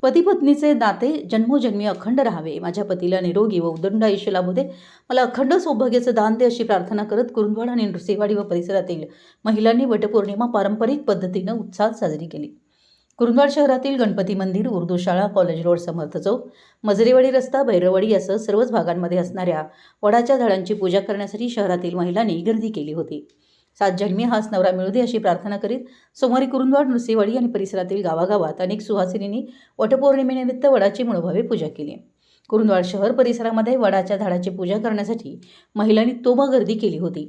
पती पत्नीचे नाते जन्मोजन्मी अखंड राहावे, माझ्या पतीला निरोगी व उदंड आयुष्य लाभू दे, मला अखंड सौभाग्याचं दान दे, अशी प्रार्थना करत कुरुंदवाड आणि नृसिंहवाडी व परिसरातील महिलांनी वटपौर्णिमा पारंपरिक पद्धतीनं उत्साहात साजरी केली. कुरुंदवाड शहरातील गणपती मंदिर, उर्दू शाळा, कॉलेज रोड, समर्थ चौक, मजरेवाडी रस्ता, भैरववाडी यासह सर्वच भागांमध्ये असणाऱ्या वडाच्या झाडांची पूजा करण्यासाठी शहरातील महिलांनी गर्दी केली होती. 7 जन्मी हाच नवरा मिळू दे अशी प्रार्थना करीत सोमवारी कुरुंदवाड, नृसिंहवाडी आणि परिसरातील गावागावात अनेक सुहासिनींनी वटपौर्णिमेनिमित्त वडाची मनोभावे पूजा केली. कुरुंदवाड शहर परिसरामध्ये वडाच्या झाडाची पूजा करण्यासाठी महिलांनी तोबा गर्दी केली होती.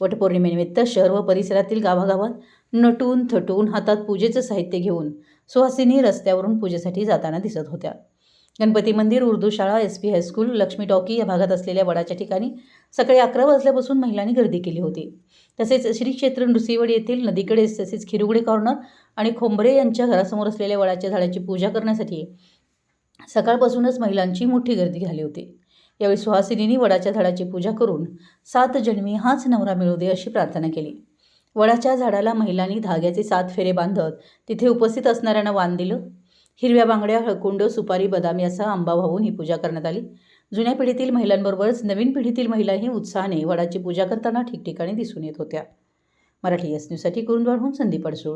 वटपौर्णिमेनिमित्त शहर व परिसरातील गावागावात नटून थटून हातात पूजेचं साहित्य घेऊन सुहासिनी रस्त्यावरून पूजेसाठी जाताना दिसत होत्या. गणपती मंदिर, उर्दू शाळा, SP हायस्कूल, लक्ष्मी टॉकी या भागात असलेल्या वडाच्या ठिकाणी सकाळी 11 वाजल्यापासून महिलांनी गर्दी केली होती. तसेच श्री क्षेत्र नृसिंहवाडी येथील नदीकडे तसेच खिरुगडे कॉर्नर आणि खोंबरे यांच्या घरासमोर असलेल्या वडाच्या झाडाची पूजा करण्यासाठी सकाळपासूनच महिलांची मोठी गर्दी झाली होती. यावेळी सुहासिनींनी वडाच्या झाडाची पूजा करून 7 जन्मी हाच नवरा मिळू दे अशी प्रार्थना केली. वडाच्या झाडाला महिलांनी धाग्याचे 7 फेरे बांधत तिथे उपस्थित असणाऱ्यांना वाण दिलं. हिरव्या बांगड्या, हळकुंड, सुपारी, बदाम यासह आंबा वाहून ही पूजा करण्यात आली. जुन्या पिढीतील महिलांबरोबरच नवीन पिढीतील महिलाही उत्साहाने वडाची पूजा करताना ठिकठिकाणी दिसून येत होत्या. मराठी एस न्यूजसाठी कुरुंदवाडहून संदीप अडसूळ.